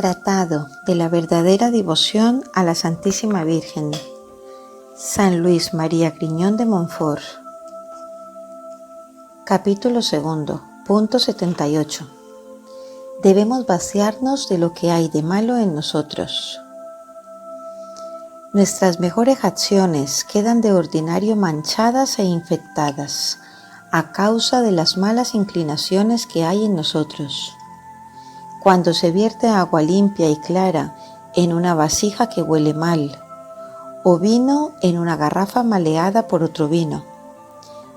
Tratado de la verdadera devoción a la Santísima Virgen, San Luis María Griñón de Montfort. Capítulo 2, punto 78. Debemos vaciarnos de lo que hay de malo en nosotros. Nuestras mejores acciones quedan de ordinario manchadas e infectadas a causa de las malas inclinaciones que hay en nosotros. Cuando se vierte agua limpia y clara en una vasija que huele mal, o vino en una garrafa maleada por otro vino,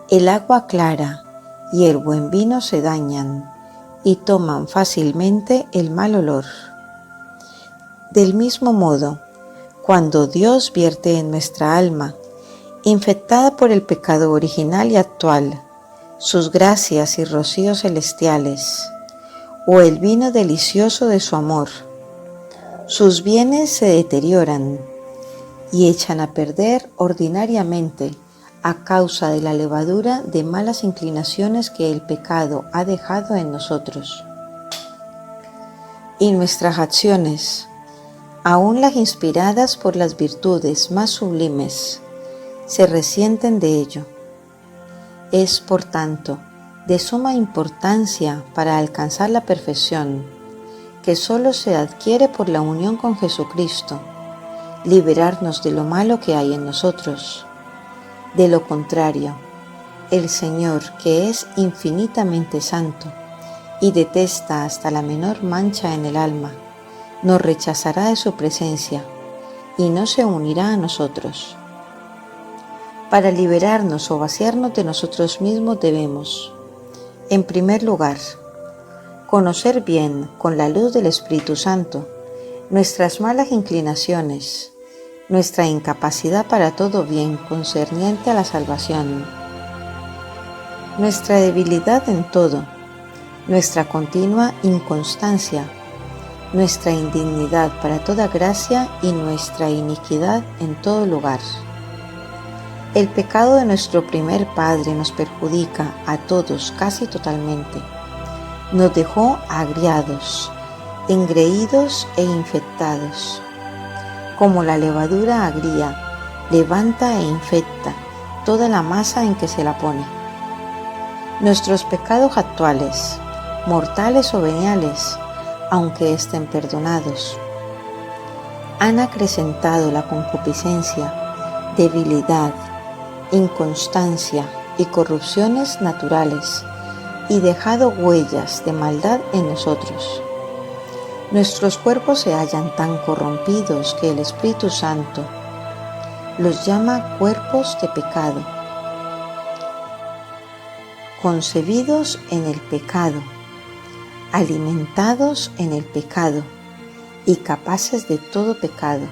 el agua clara y el buen vino se dañan y toman fácilmente el mal olor. Del mismo modo, cuando Dios vierte en nuestra alma, infectada por el pecado original y actual, sus gracias y rocíos celestiales, o el vino delicioso de su amor, sus bienes se deterioran y echan a perder ordinariamente a causa de la levadura de malas inclinaciones que el pecado ha dejado en nosotros. Y nuestras acciones, aun las inspiradas por las virtudes más sublimes, se resienten de ello. Es, por tanto, de suma importancia para alcanzar la perfección, que solo se adquiere por la unión con Jesucristo, liberarnos de lo malo que hay en nosotros. De lo contrario, el Señor, que es infinitamente santo y detesta hasta la menor mancha en el alma, nos rechazará de su presencia y no se unirá a nosotros. Para liberarnos o vaciarnos de nosotros mismos debemos, en primer lugar, conocer bien, con la luz del Espíritu Santo, nuestras malas inclinaciones, nuestra incapacidad para todo bien concerniente a la salvación, nuestra debilidad en todo, nuestra continua inconstancia, nuestra indignidad para toda gracia y nuestra iniquidad en todo lugar. El pecado de nuestro primer padre nos perjudica a todos casi totalmente. Nos dejó agriados, engreídos e infectados. Como la levadura agria, levanta e infecta toda la masa en que se la pone. Nuestros pecados actuales, mortales o veniales, aunque estén perdonados, han acrecentado la concupiscencia, debilidad, inconstancia y corrupciones naturales y dejado huellas de maldad en nosotros. Nuestros cuerpos se hallan tan corrompidos que el Espíritu Santo los llama cuerpos de pecado, concebidos en el pecado, alimentados en el pecado y capaces de todo pecado.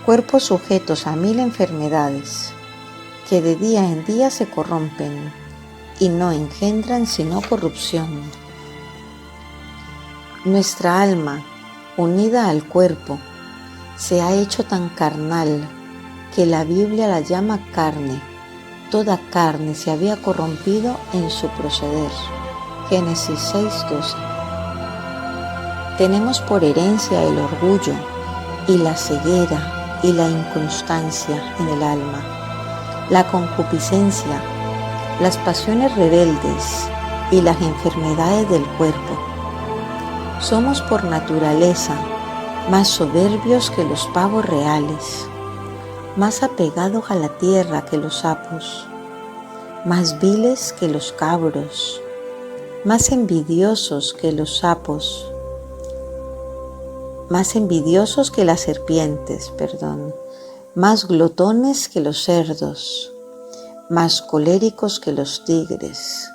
Cuerpos sujetos a 1000 enfermedades, que de día en día se corrompen y no engendran sino corrupción. Nuestra alma, unida al cuerpo, se ha hecho tan carnal que la Biblia la llama carne. Toda carne se había corrompido en su proceder. Génesis 6:12. Tenemos por herencia el orgullo y la ceguera y la inconstancia en el alma, la concupiscencia, las pasiones rebeldes y las enfermedades del cuerpo. Somos por naturaleza más soberbios que los pavos reales, más apegados a la tierra que los sapos, más viles que los cabros, más envidiosos que los sapos, más envidiosos que las serpientes, más glotones que los cerdos, más coléricos que los tigres,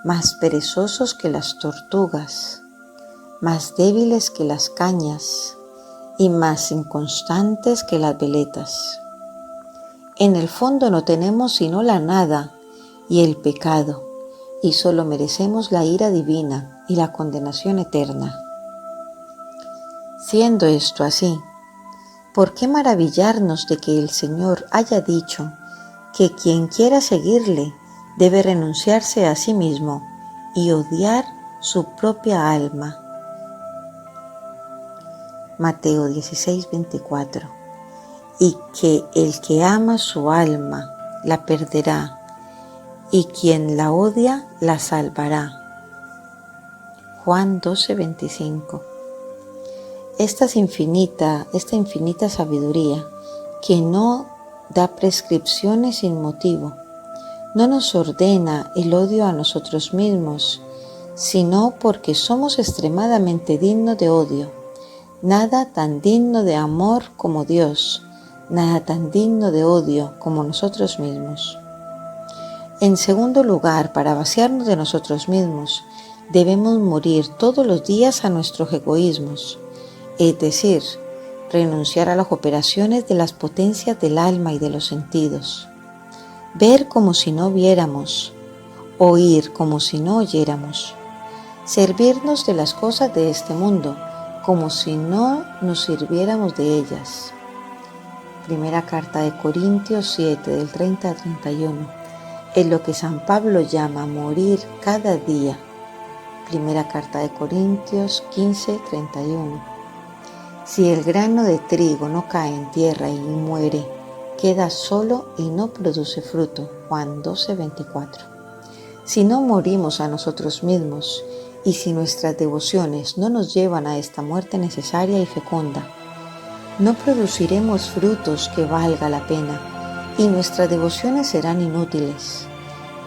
más perezosos que las tortugas, más débiles que las cañas y más inconstantes que las veletas. En el fondo no tenemos sino la nada y el pecado, y solo merecemos la ira divina y la condenación eterna. Siendo esto así, ¿por qué maravillarnos de que el Señor haya dicho que quien quiera seguirle debe renunciarse a sí mismo y odiar su propia alma? Mateo 16:24. Y que el que ama su alma la perderá, y quien la odia la salvará. Juan 12:25. Esta infinita sabiduría que no da prescripciones sin motivo, no nos ordena el odio a nosotros mismos, sino porque somos extremadamente dignos de odio. Nada tan digno de amor como Dios, nada tan digno de odio como nosotros mismos. En segundo lugar, para vaciarnos de nosotros mismos, debemos morir todos los días a nuestros egoísmos, es decir, renunciar a las operaciones de las potencias del alma y de los sentidos, ver como si no viéramos, oír como si no oyéramos, servirnos de las cosas de este mundo como si no nos sirviéramos de ellas. Primera carta de Corintios 7, del 30 al 31, es lo que San Pablo llama morir cada día. Primera carta de Corintios 15, 31. Si el grano de trigo no cae en tierra y muere, queda solo y no produce fruto. Juan 12, 24. Si no morimos a nosotros mismos y si nuestras devociones no nos llevan a esta muerte necesaria y fecunda, no produciremos frutos que valga la pena y nuestras devociones serán inútiles.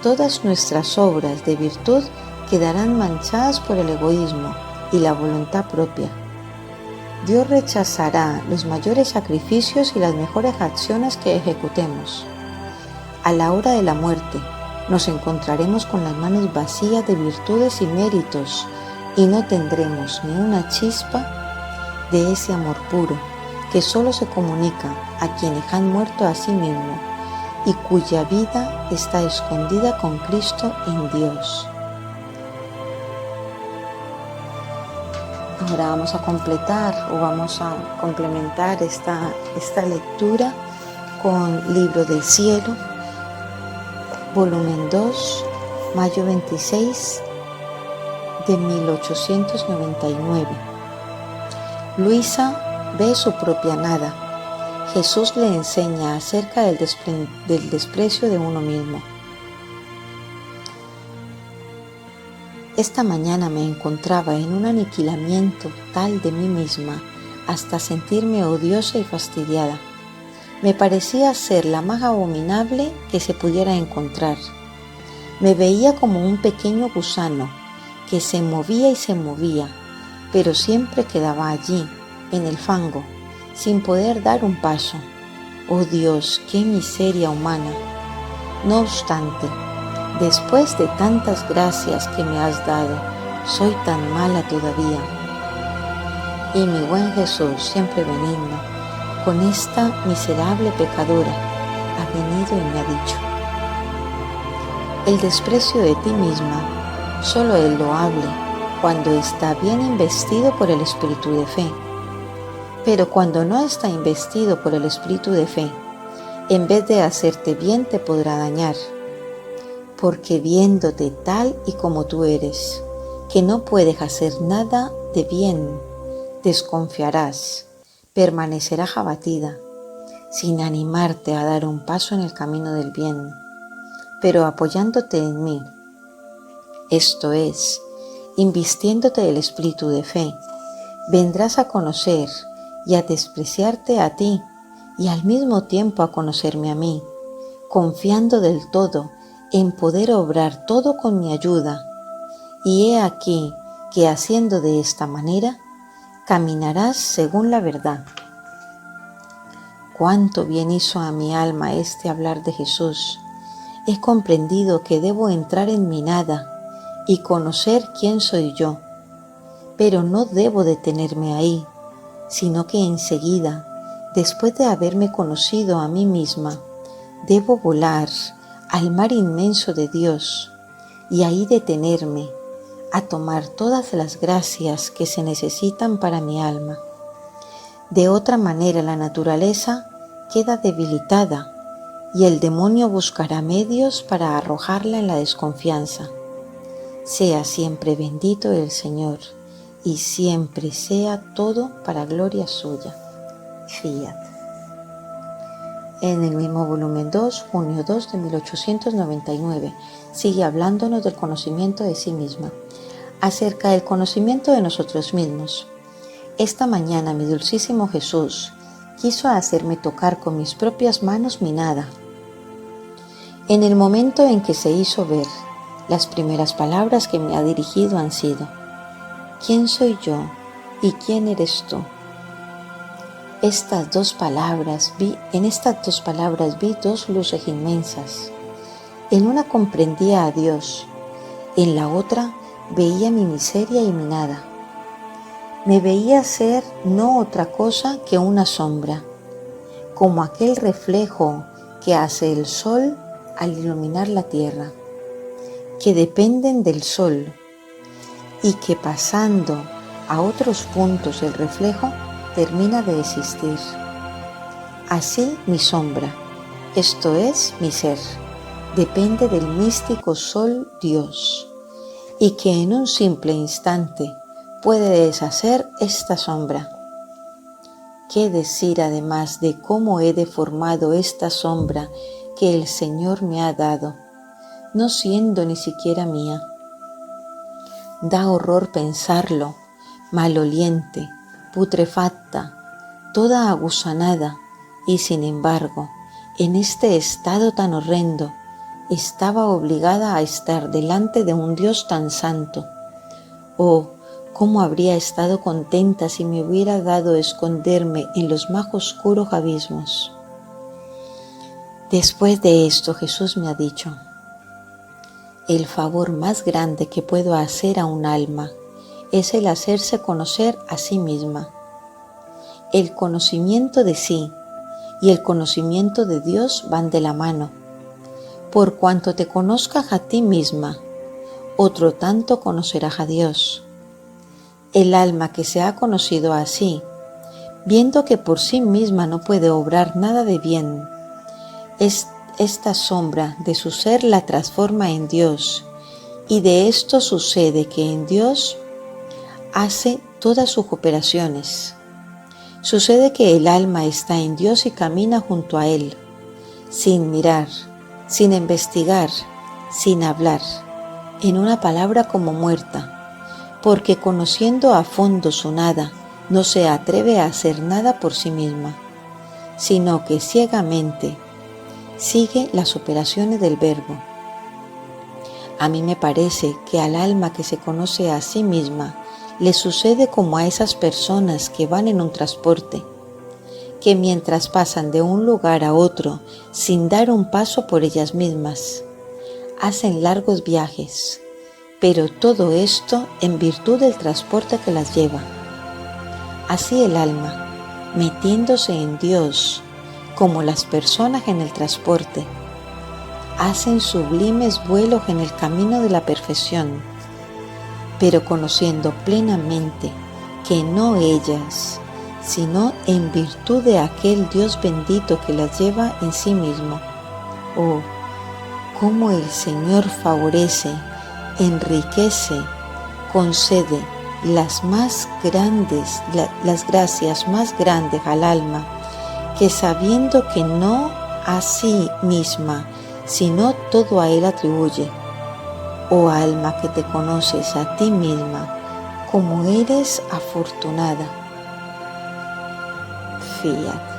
Todas nuestras obras de virtud quedarán manchadas por el egoísmo y la voluntad propia. Dios rechazará los mayores sacrificios y las mejores acciones que ejecutemos. A la hora de la muerte, nos encontraremos con las manos vacías de virtudes y méritos y no tendremos ni una chispa de ese amor puro que solo se comunica a quienes han muerto a sí mismo y cuya vida está escondida con Cristo en Dios. Ahora vamos a completar o vamos a complementar esta lectura con Libro del Cielo, volumen 2, mayo 26 de 1899. Luisa ve su propia nada. Jesús le enseña acerca del desprecio de uno mismo. Esta mañana me encontraba en un aniquilamiento tal de mí misma hasta sentirme odiosa y fastidiada. Me parecía ser la más abominable que se pudiera encontrar. Me veía como un pequeño gusano que se movía y se movía, pero siempre quedaba allí, en el fango, sin poder dar un paso. ¡Oh Dios, qué miseria humana! No obstante, después de tantas gracias que me has dado, soy tan mala todavía. Y mi buen Jesús, siempre benigno, con esta miserable pecadora, ha venido y me ha dicho: el desprecio de ti misma, solo es loable cuando está bien investido por el espíritu de fe. Pero cuando no está investido por el espíritu de fe, en vez de hacerte bien te podrá dañar. Porque viéndote tal y como tú eres, que no puedes hacer nada de bien, desconfiarás, permanecerás abatida, sin animarte a dar un paso en el camino del bien, pero apoyándote en mí, esto es, invistiéndote del espíritu de fe, vendrás a conocer y a despreciarte a ti y al mismo tiempo a conocerme a mí, confiando del todo en poder obrar todo con mi ayuda. Y he aquí que haciendo de esta manera, caminarás según la verdad. Cuánto bien hizo a mi alma este hablar de Jesús. He comprendido que debo entrar en mi nada y conocer quién soy yo. Pero no debo detenerme ahí, sino que enseguida, después de haberme conocido a mí misma, debo volar al mar inmenso de Dios y ahí detenerme a tomar todas las gracias que se necesitan para mi alma. De otra manera la naturaleza queda debilitada y el demonio buscará medios para arrojarla en la desconfianza. Sea siempre bendito el Señor y siempre sea todo para gloria suya. Fiat. En el mismo volumen 2, junio 2 de 1899, sigue hablándonos del conocimiento de sí misma, acerca del conocimiento de nosotros mismos. Esta mañana mi dulcísimo Jesús quiso hacerme tocar con mis propias manos mi nada. En el momento en que se hizo ver, las primeras palabras que me ha dirigido han sido: ¿quién soy yo y quién eres tú? En estas dos palabras vi dos luces inmensas. En una comprendía a Dios, en la otra veía mi miseria y mi nada. Me veía ser no otra cosa que una sombra, como aquel reflejo que hace el sol al iluminar la tierra, que dependen del sol y que pasando a otros puntos el reflejo termina de existir. Así mi sombra, esto es mi ser, depende del místico sol Dios, y que en un simple instante puede deshacer esta sombra. ¿Qué decir además de cómo he deformado esta sombra que el Señor me ha dado, no siendo ni siquiera mía? Da horror pensarlo, maloliente, putrefacta, toda aguzanada, y sin embargo, en este estado tan horrendo, estaba obligada a estar delante de un Dios tan santo. Oh, cómo habría estado contenta si me hubiera dado esconderme en los más oscuros abismos. Después de esto, Jesús me ha dicho: el favor más grande que puedo hacer a un alma es el hacerse conocer a sí misma. El conocimiento de sí y el conocimiento de Dios van de la mano. Por cuanto te conozcas a ti misma, otro tanto conocerás a Dios. El alma que se ha conocido a sí, viendo que por sí misma no puede obrar nada de bien, esta sombra de su ser la transforma en Dios, y de esto sucede que en Dios hace todas sus operaciones. Sucede que el alma está en Dios y camina junto a Él, sin mirar, sin investigar, sin hablar, en una palabra como muerta, porque conociendo a fondo su nada, no se atreve a hacer nada por sí misma, sino que ciegamente sigue las operaciones del Verbo. A mí me parece que al alma que se conoce a sí misma le sucede como a esas personas que van en un transporte, que mientras pasan de un lugar a otro sin dar un paso por ellas mismas, hacen largos viajes, pero todo esto en virtud del transporte que las lleva. Así el alma, metiéndose en Dios, como las personas en el transporte, hacen sublimes vuelos en el camino de la perfección, pero conociendo plenamente que no ellas, sino en virtud de aquel Dios bendito que las lleva en sí mismo. Oh, cómo el Señor favorece, enriquece, concede las gracias más grandes al alma, que sabiendo que no a sí misma, sino todo a Él atribuye. Oh alma que te conoces a ti misma, como eres afortunada. Fiat.